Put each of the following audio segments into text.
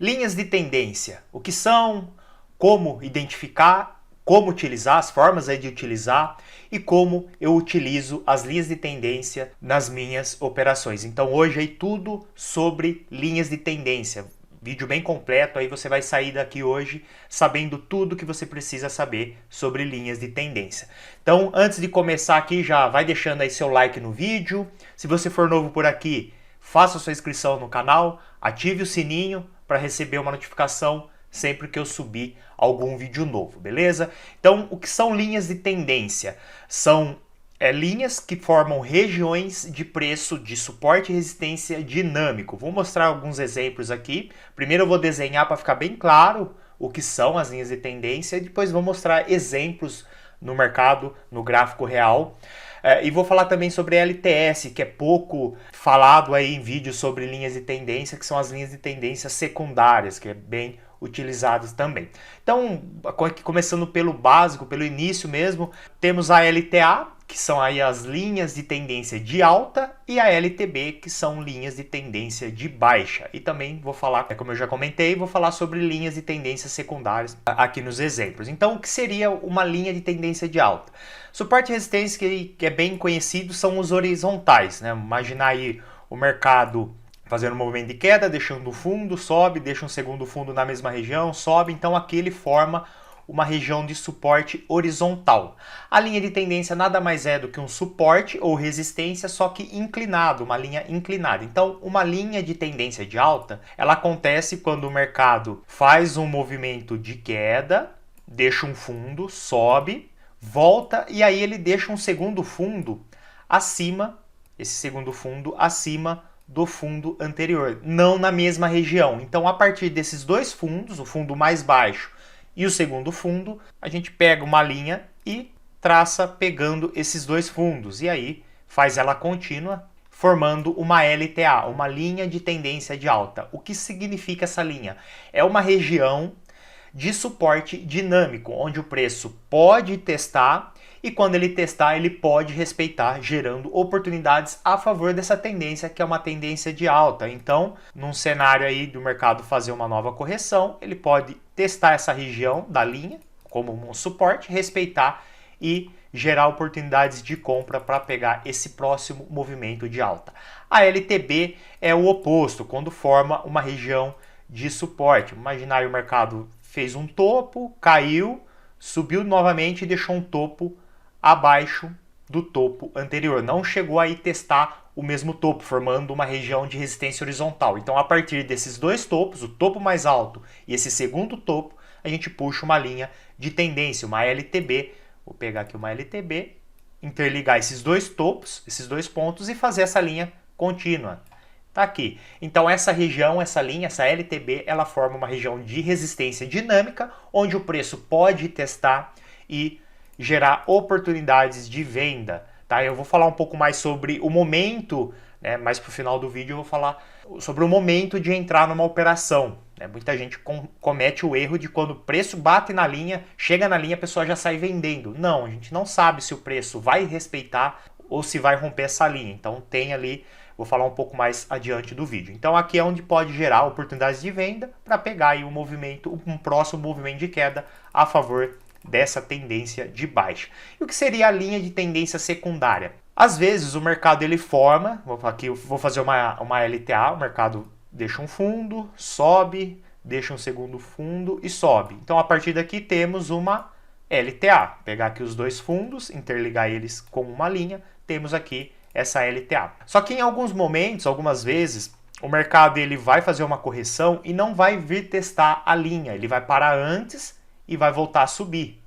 Linhas de tendência, o que são, como identificar, como utilizar, as formas de utilizar e como eu utilizo as linhas de tendência nas minhas operações. Então hoje aí tudo sobre linhas de tendência. Vídeo bem completo, aí você vai sair daqui hoje sabendo tudo que você precisa saber sobre linhas de tendência. Então, antes de começar aqui, já vai deixando aí seu like no vídeo. Se você for novo por aqui, faça sua inscrição no canal, ative o sininho para receber uma notificação sempre que eu subir algum vídeo novo, beleza? Então, o que são linhas de tendência? São linhas que formam regiões de preço de suporte e resistência dinâmico. Vou mostrar alguns exemplos aqui. Primeiro eu vou desenhar para ficar bem claro o que são as linhas de tendência e depois vou mostrar exemplos no mercado, no gráfico real. E vou falar também sobre LTS, que é pouco falado aí em vídeos sobre linhas de tendência, que são as linhas de tendência secundárias, que é bem utilizadas também. Então, começando pelo básico, pelo início mesmo, temos a LTA, que são aí as linhas de tendência de alta, e a LTB, que são linhas de tendência de baixa. E também vou falar, como eu já comentei, vou falar sobre linhas de tendência secundárias aqui nos exemplos. Então, o que seria uma linha de tendência de alta? Suporte e resistência, que é bem conhecido, são os horizontais, né? Imaginar aí o mercado fazendo um movimento de queda, deixando o fundo, sobe, deixa um segundo fundo na mesma região, sobe, então aqui ele forma uma região de suporte horizontal. A linha de tendência nada mais é do que um suporte ou resistência, só que inclinado, uma linha inclinada. Então, uma linha de tendência de alta, ela acontece quando o mercado faz um movimento de queda, deixa um fundo, sobe, volta e aí ele deixa um segundo fundo acima, esse segundo fundo acima do fundo anterior, não na mesma região. Então, a partir desses dois fundos, o fundo mais baixo e o segundo fundo, a gente pega uma linha e traça pegando esses dois fundos. E aí faz ela contínua, formando uma LTA, uma linha de tendência de alta. O que significa essa linha? É uma região de suporte dinâmico, onde o preço pode testar e quando ele testar, ele pode respeitar, gerando oportunidades a favor dessa tendência, que é uma tendência de alta. Então, num cenário aí do mercado fazer uma nova correção, ele pode testar essa região da linha como um suporte, respeitar e gerar oportunidades de compra para pegar esse próximo movimento de alta. A LTB é o oposto, quando forma uma região de suporte. Imaginar o mercado fez um topo, caiu, subiu novamente e deixou um topo abaixo do topo anterior. Não chegou aí testar o mesmo topo, formando uma região de resistência horizontal. Então, a partir desses dois topos, o topo mais alto e esse segundo topo, a gente puxa uma linha de tendência, uma LTB. Vou pegar aqui uma LTB, interligar esses dois topos, esses dois pontos e fazer essa linha contínua. Tá aqui. Então essa região, essa linha, essa LTB, ela forma uma região de resistência dinâmica, onde o preço pode testar e gerar oportunidades de venda. Tá? Eu vou falar um pouco mais sobre o momento, né? Mais para o final do vídeo eu vou falar sobre o momento de entrar numa operação. Né? Muita gente comete o erro de quando o preço bate na linha, chega na linha, a pessoa já sai vendendo. Não, a gente não sabe se o preço vai respeitar ou se vai romper essa linha. Então tem ali, vou falar um pouco mais adiante do vídeo. Então aqui é onde pode gerar oportunidades de venda para pegar aí um movimento, um próximo movimento de queda a favor dessa tendência de baixa. E o que seria a linha de tendência secundária? Às vezes o mercado ele forma, aqui eu vou fazer uma LTA, o mercado deixa um fundo, sobe, deixa um segundo fundo e sobe. Então a partir daqui temos uma LTA. Pegar aqui os dois fundos, interligar eles com uma linha, temos aqui essa LTA. Só que em alguns momentos, algumas vezes, o mercado ele vai fazer uma correção e não vai vir testar a linha, ele vai parar antes e vai voltar a subir.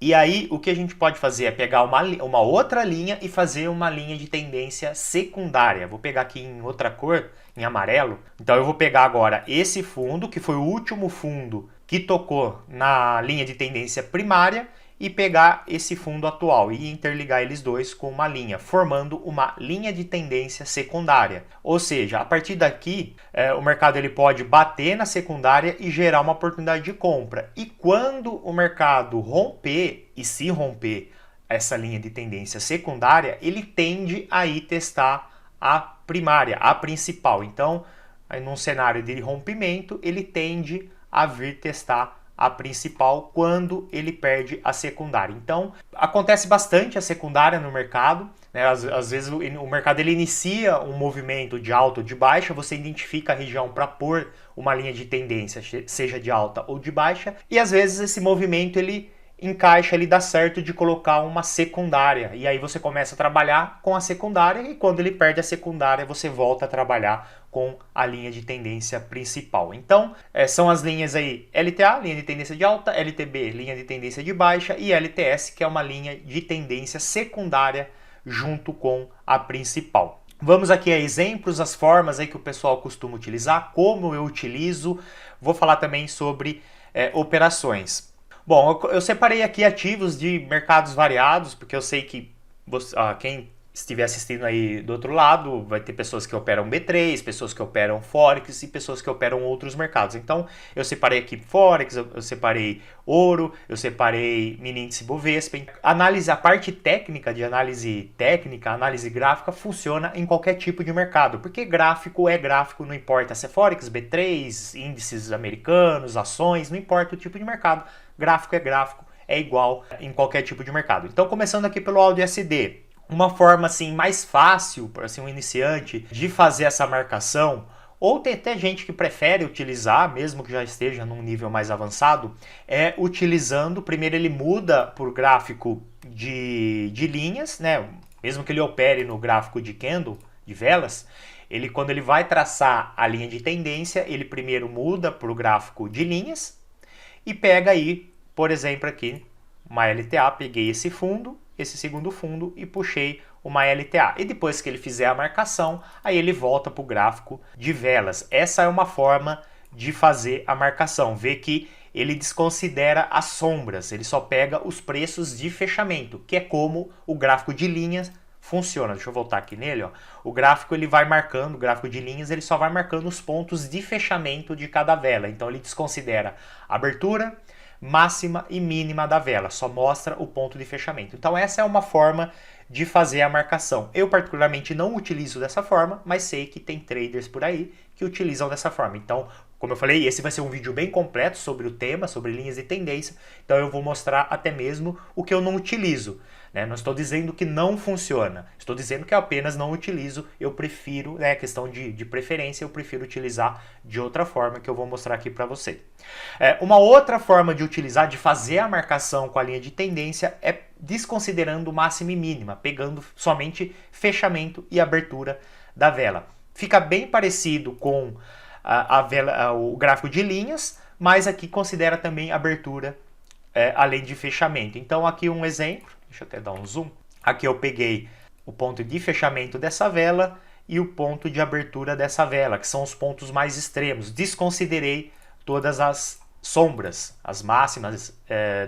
E aí o que a gente pode fazer é pegar uma outra linha e fazer uma linha de tendência secundária. Vou pegar aqui em outra cor, em amarelo. Então eu vou pegar agora esse fundo, que foi o último fundo que tocou na linha de tendência primária, e pegar esse fundo atual e interligar eles dois com uma linha, formando uma linha de tendência secundária. Ou seja, a partir daqui, o mercado ele pode bater na secundária e gerar uma oportunidade de compra. E quando o mercado romper, e se romper essa linha de tendência secundária, ele tende a ir testar a primária, a principal. Então, aí num cenário de rompimento, ele tende a vir testar a principal quando ele perde a secundária. Então, acontece bastante a secundária no mercado, né? Às vezes o mercado ele inicia um movimento de alta ou de baixa, você identifica a região para pôr uma linha de tendência, seja de alta ou de baixa, e às vezes esse movimento ele encaixa, ele dá certo de colocar uma secundária, e aí você começa a trabalhar com a secundária, e quando ele perde a secundária, você volta a trabalhar com a linha de tendência principal. Então, são as linhas aí LTA, linha de tendência de alta, LTB, linha de tendência de baixa, e LTS, que é uma linha de tendência secundária junto com a principal. Vamos aqui a exemplos, as formas aí que o pessoal costuma utilizar, como eu utilizo. Vou falar também sobre operações. Bom, eu separei aqui ativos de mercados variados, porque eu sei que quem estiver assistindo aí do outro lado, vai ter pessoas que operam B3, pessoas que operam Forex e pessoas que operam outros mercados. Então, eu separei aqui Forex, eu separei ouro, eu separei mini índice Bovespa. A parte técnica de análise técnica, análise gráfica, funciona em qualquer tipo de mercado, porque gráfico é gráfico, não importa se é Forex, B3, índices americanos, ações, não importa o tipo de mercado, gráfico, é igual em qualquer tipo de mercado. Então, começando aqui pelo AUD-USD, uma forma assim mais fácil para assim, um iniciante de fazer essa marcação, ou tem até gente que prefere utilizar, mesmo que já esteja num nível mais avançado, é utilizando, primeiro ele muda por gráfico de linhas, né? Mesmo que ele opere no gráfico de candle, de velas, quando ele vai traçar a linha de tendência, ele primeiro muda para o gráfico de linhas e pega aí, por exemplo aqui, uma LTA, peguei esse fundo, esse segundo fundo e puxei uma LTA. E depois que ele fizer a marcação, aí ele volta para o gráfico de velas. Essa é uma forma de fazer a marcação. Vê que ele desconsidera as sombras, ele só pega os preços de fechamento, que é como o gráfico de linhas funciona. Deixa eu voltar aqui nele, ó. O gráfico ele vai marcando, o gráfico de linhas, ele só vai marcando os pontos de fechamento de cada vela. Então ele desconsidera abertura, máxima e mínima da vela, só mostra o ponto de fechamento. Então essa é uma forma de fazer a marcação. Eu particularmente não utilizo dessa forma, mas sei que tem traders por aí que utilizam dessa forma. Então, como eu falei, esse vai ser um vídeo bem completo sobre o tema, sobre linhas de tendência, então eu vou mostrar até mesmo o que eu não utilizo. Não estou dizendo que não funciona, estou dizendo que eu apenas não utilizo, eu prefiro, questão de preferência, eu prefiro utilizar de outra forma que eu vou mostrar aqui para você. Uma outra forma de utilizar, de fazer a marcação com a linha de tendência é desconsiderando máxima e mínima, pegando somente fechamento e abertura da vela. Fica bem parecido com a vela, o gráfico de linhas, mas aqui considera também abertura além de fechamento. Então aqui um exemplo, deixa eu até dar um zoom. Aqui eu peguei o ponto de fechamento dessa vela e o ponto de abertura dessa vela, que são os pontos mais extremos. Desconsiderei todas as sombras, as máximas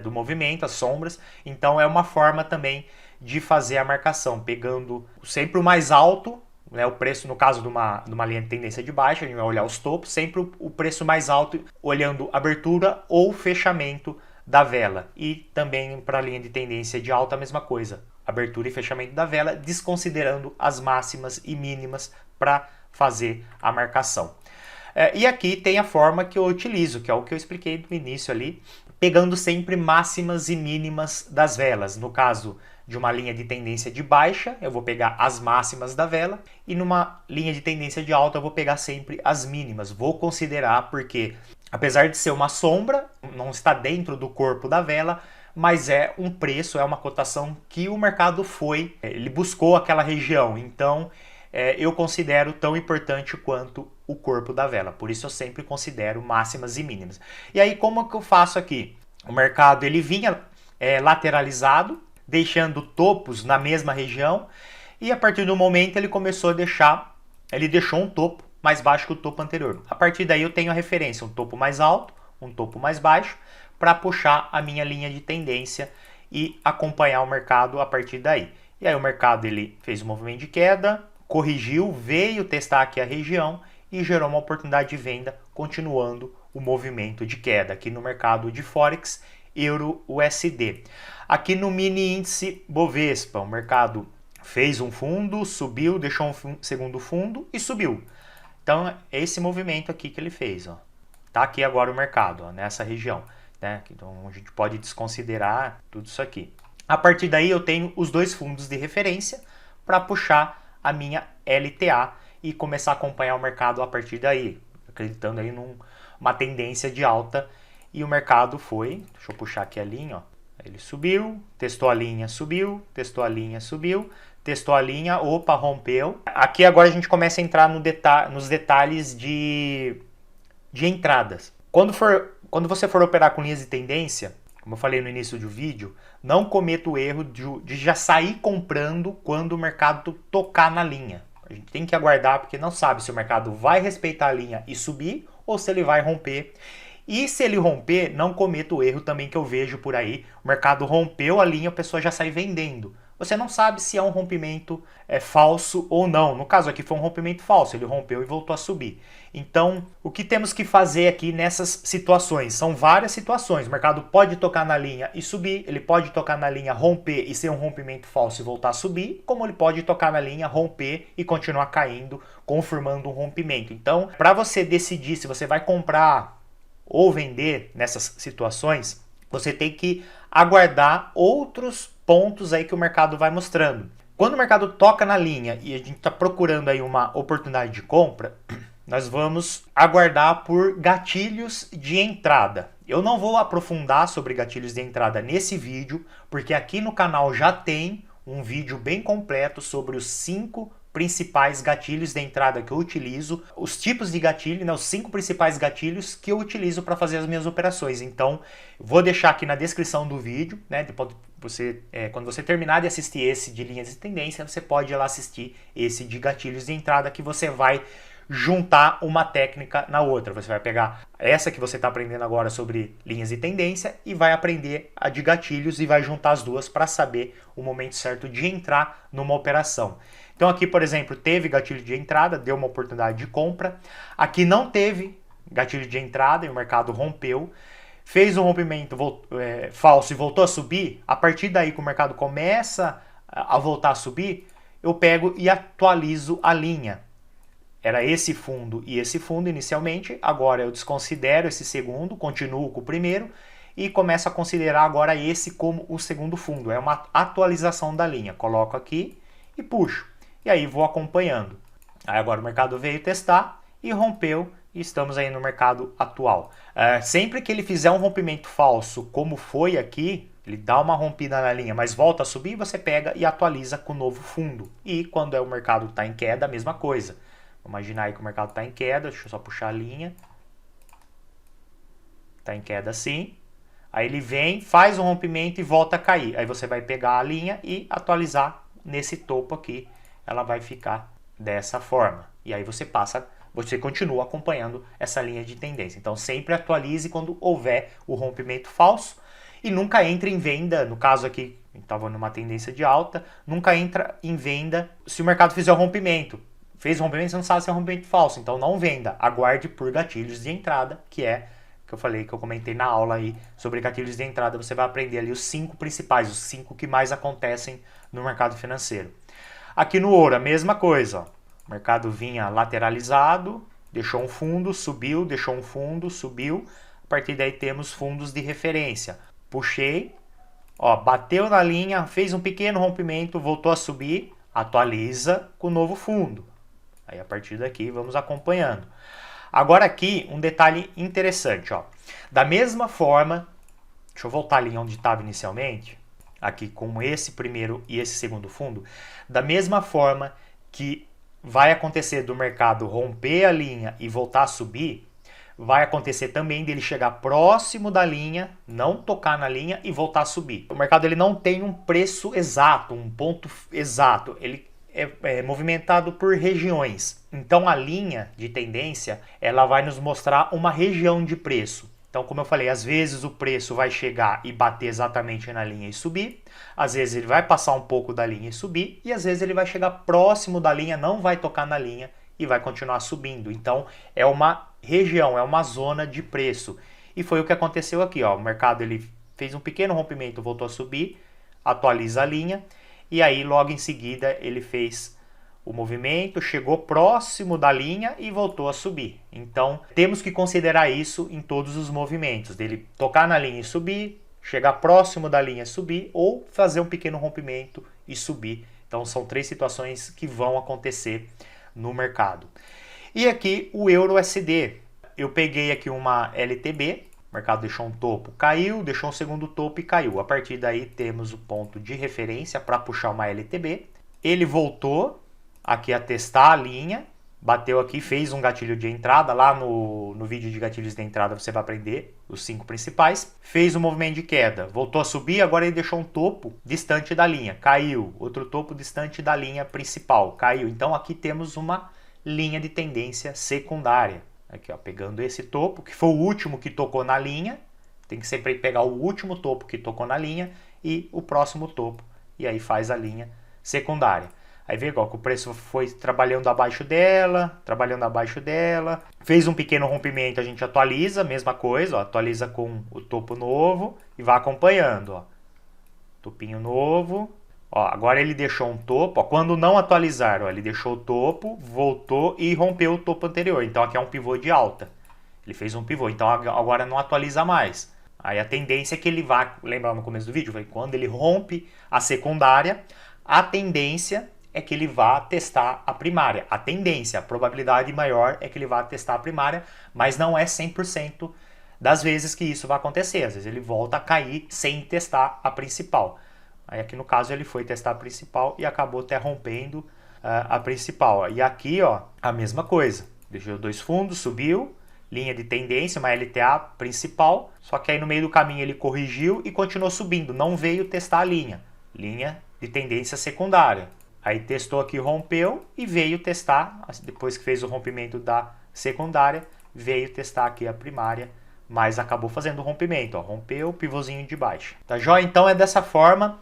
do movimento, as sombras. Então é uma forma também de fazer a marcação, pegando sempre o mais alto, o preço, no caso de uma linha de tendência de baixa, a gente vai olhar os topos, sempre o preço mais alto, olhando abertura ou fechamento da vela. E também para a linha de tendência de alta a mesma coisa, abertura e fechamento da vela, desconsiderando as máximas e mínimas para fazer a marcação. E aqui tem a forma que eu utilizo, que é o que eu expliquei no início ali, pegando sempre máximas e mínimas das velas. No caso de uma linha de tendência de baixa, eu vou pegar as máximas da vela, e numa linha de tendência de alta eu vou pegar sempre as mínimas. Vou considerar porque, apesar de ser uma sombra, não está dentro do corpo da vela, mas é um preço, é uma cotação que o mercado ele buscou aquela região. Então, eu considero tão importante quanto o corpo da vela. Por isso eu sempre considero máximas e mínimas. E aí, como que eu faço aqui? O mercado ele vinha lateralizado, deixando topos na mesma região, e a partir do momento ele começou a ele deixou um topo mais baixo que o topo anterior. A partir daí eu tenho a referência, um topo mais alto, um topo mais baixo, para puxar a minha linha de tendência e acompanhar o mercado a partir daí. E aí o mercado ele fez um movimento de queda, corrigiu, veio testar aqui a região e gerou uma oportunidade de venda, continuando o movimento de queda aqui no mercado de Forex, Euro-USD. Aqui no mini índice Bovespa, o mercado fez um fundo, subiu, deixou um segundo fundo e subiu. Então, é esse movimento aqui que ele fez, ó. Tá aqui agora o mercado, ó, nessa região, né? Então, a gente pode desconsiderar tudo isso aqui. A partir daí, eu tenho os dois fundos de referência para puxar a minha LTA e começar a acompanhar o mercado a partir daí, acreditando aí numa tendência de alta. E o mercado foi, deixa eu puxar aqui a linha, ó. Ele subiu, testou a linha, subiu, testou a linha, subiu, testou a linha, opa, rompeu. Aqui agora a gente começa a entrar nos detalhes de entradas. Quando você for operar com linhas de tendência, como eu falei no início do vídeo, não cometa o erro de já sair comprando quando o mercado tocar na linha. A gente tem que aguardar porque não sabe se o mercado vai respeitar a linha e subir ou se ele vai romper. E se ele romper, não cometa o erro também que eu vejo por aí. O mercado rompeu a linha, a pessoa já sai vendendo. Você não sabe se é um rompimento falso ou não. No caso aqui foi um rompimento falso, ele rompeu e voltou a subir. Então, o que temos que fazer aqui nessas situações? São várias situações. O mercado pode tocar na linha e subir, ele pode tocar na linha, romper e ser um rompimento falso e voltar a subir, como ele pode tocar na linha, romper e continuar caindo, confirmando um rompimento. Então, para você decidir se você vai comprar ou vender nessas situações, você tem que aguardar outros pontos aí que o mercado vai mostrando. Quando o mercado toca na linha e a gente está procurando aí uma oportunidade de compra, nós vamos aguardar por gatilhos de entrada. Eu não vou aprofundar sobre gatilhos de entrada nesse vídeo, porque aqui no canal já tem um vídeo bem completo sobre os 5 principais gatilhos de entrada que eu utilizo, os tipos de gatilho, né, os 5 principais gatilhos que eu utilizo para fazer as minhas operações. Então, vou deixar aqui na descrição do vídeo, né, depois quando você terminar de assistir esse de linhas de tendência, você pode ir lá assistir esse de gatilhos de entrada, que você vai juntar uma técnica na outra. Você vai pegar essa que você está aprendendo agora sobre linhas de tendência e vai aprender a de gatilhos e vai juntar as duas para saber o momento certo de entrar numa operação. Então aqui, por exemplo, teve gatilho de entrada, deu uma oportunidade de compra. Aqui não teve gatilho de entrada e o mercado rompeu. Fez um rompimento falso e voltou a subir. A partir daí que o mercado começa a voltar a subir, eu pego e atualizo a linha. Era esse fundo e esse fundo inicialmente, agora eu desconsidero esse segundo, continuo com o primeiro e começo a considerar agora esse como o segundo fundo. É uma atualização da linha. Coloco aqui e puxo. E aí vou acompanhando. Aí agora o mercado veio testar e rompeu e estamos aí no mercado atual. Sempre que ele fizer um rompimento falso, como foi aqui, ele dá uma rompida na linha, mas volta a subir, você pega e atualiza com o novo fundo. E quando o mercado está em queda, a mesma coisa. Vamos imaginar aí que o mercado está em queda, deixa eu só puxar a linha. Está em queda assim. Aí ele vem, faz um rompimento e volta a cair. Aí você vai pegar a linha e atualizar nesse topo aqui. Ela vai ficar dessa forma. E aí você continua acompanhando essa linha de tendência. Então sempre atualize quando houver o rompimento falso e nunca entre em venda. No caso aqui, estava numa tendência de alta, nunca entra em venda se o mercado fizer o rompimento. Fez o rompimento, você não sabe se é um rompimento falso, então não venda. Aguarde por gatilhos de entrada, que eu falei, que eu comentei na aula aí sobre gatilhos de entrada. Você vai aprender ali os 5 principais, os 5 que mais acontecem no mercado financeiro. Aqui no ouro, a mesma coisa. Ó. O mercado vinha lateralizado, deixou um fundo, subiu, deixou um fundo, subiu. A partir daí temos fundos de referência. Puxei, ó, bateu na linha, fez um pequeno rompimento, voltou a subir, atualiza com o novo fundo. Aí a partir daqui vamos acompanhando. Agora aqui um detalhe interessante. Ó. Da mesma forma, deixa eu voltar ali onde estava inicialmente. Aqui com esse primeiro e esse segundo fundo, da mesma forma que vai acontecer do mercado romper a linha e voltar a subir, vai acontecer também dele chegar próximo da linha, não tocar na linha e voltar a subir. O mercado ele não tem um preço exato, um ponto exato, ele é movimentado por regiões. Então a linha de tendência ela vai nos mostrar uma região de preço. Então, como eu falei, às vezes o preço vai chegar e bater exatamente na linha e subir, às vezes ele vai passar um pouco da linha e subir, e às vezes ele vai chegar próximo da linha, não vai tocar na linha e vai continuar subindo. Então, é uma região, é uma zona de preço. E foi o que aconteceu aqui. Ó. O mercado ele fez um pequeno rompimento, voltou a subir, atualiza a linha, e aí logo em seguida ele fez o movimento, chegou próximo da linha e voltou a subir. Então, temos que considerar isso em todos os movimentos, dele tocar na linha e subir, chegar próximo da linha e subir, ou fazer um pequeno rompimento e subir. Então, são 3 situações que vão acontecer no mercado. E aqui o Euro-USD. Eu peguei aqui uma LTB, o mercado deixou um topo, caiu, deixou um segundo topo e caiu. A partir daí temos o ponto de referência para puxar uma LTB. Ele voltou aqui a testar a linha, bateu aqui, fez um gatilho de entrada, lá no vídeo de gatilhos de entrada você vai aprender os 5 principais. Fez um movimento de queda, voltou a subir, agora ele deixou um topo distante da linha, caiu. Outro topo distante da linha principal, caiu. Então aqui temos uma linha de tendência secundária. Aqui, ó, pegando esse topo, que foi o último que tocou na linha, tem que sempre pegar o último topo que tocou na linha e o próximo topo, e aí faz a linha secundária. Aí vê igual que o preço foi trabalhando abaixo dela, fez um pequeno rompimento, a gente atualiza, mesma coisa, ó, atualiza com o topo novo e vai acompanhando, ó. Topinho novo, ó, agora ele deixou um topo, ó, quando não atualizar, ó, ele deixou o topo, voltou e rompeu o topo anterior, então aqui é um pivô de alta, ele fez um pivô, então agora não atualiza mais. Aí a tendência é que ele vá, lembra no começo do vídeo, quando ele rompe a secundária, a tendência é que ele vá testar a primária. A tendência, a probabilidade maior é que ele vá testar a primária, mas não é 100% das vezes que isso vai acontecer. Às vezes ele volta a cair sem testar a principal. Aí aqui no caso ele foi testar a principal e acabou até rompendo a principal. E aqui, ó, a mesma coisa. Deixou 2 fundos, subiu, linha de tendência, uma LTA principal, só que aí no meio do caminho ele corrigiu e continuou subindo, não veio testar a linha de tendência secundária. Aí testou aqui, rompeu e veio testar, depois que fez o rompimento da secundária, veio testar aqui a primária, mas acabou fazendo o rompimento, ó, rompeu o pivôzinho de baixo. Tá joia? Então é dessa forma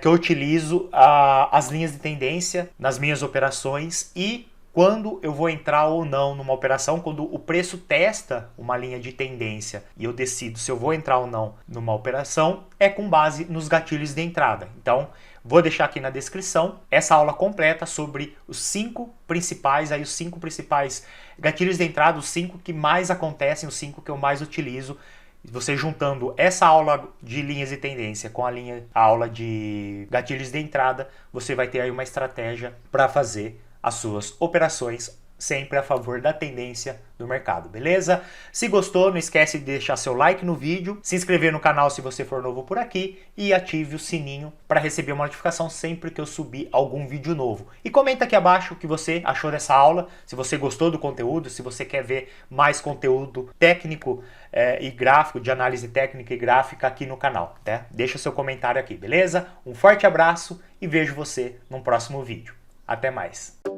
que eu utilizo as linhas de tendência nas minhas operações e quando eu vou entrar ou não numa operação, quando o preço testa uma linha de tendência e eu decido se eu vou entrar ou não numa operação, é com base nos gatilhos de entrada. Então, vou deixar aqui na descrição essa aula completa sobre os 5 principais, os 5 principais gatilhos de entrada, os 5 que mais acontecem, os 5 que eu mais utilizo. Você juntando essa aula de linhas de tendência com a aula de gatilhos de entrada, você vai ter aí uma estratégia para fazer as suas operações sempre a favor da tendência do mercado, beleza? Se gostou, não esquece de deixar seu like no vídeo, se inscrever no canal se você for novo por aqui e ative o sininho para receber uma notificação sempre que eu subir algum vídeo novo. E comenta aqui abaixo o que você achou dessa aula, se você gostou do conteúdo, se você quer ver mais conteúdo técnico e gráfico, de análise técnica e gráfica aqui no canal, tá? Deixa seu comentário aqui, beleza? Um forte abraço e vejo você num próximo vídeo. Até mais!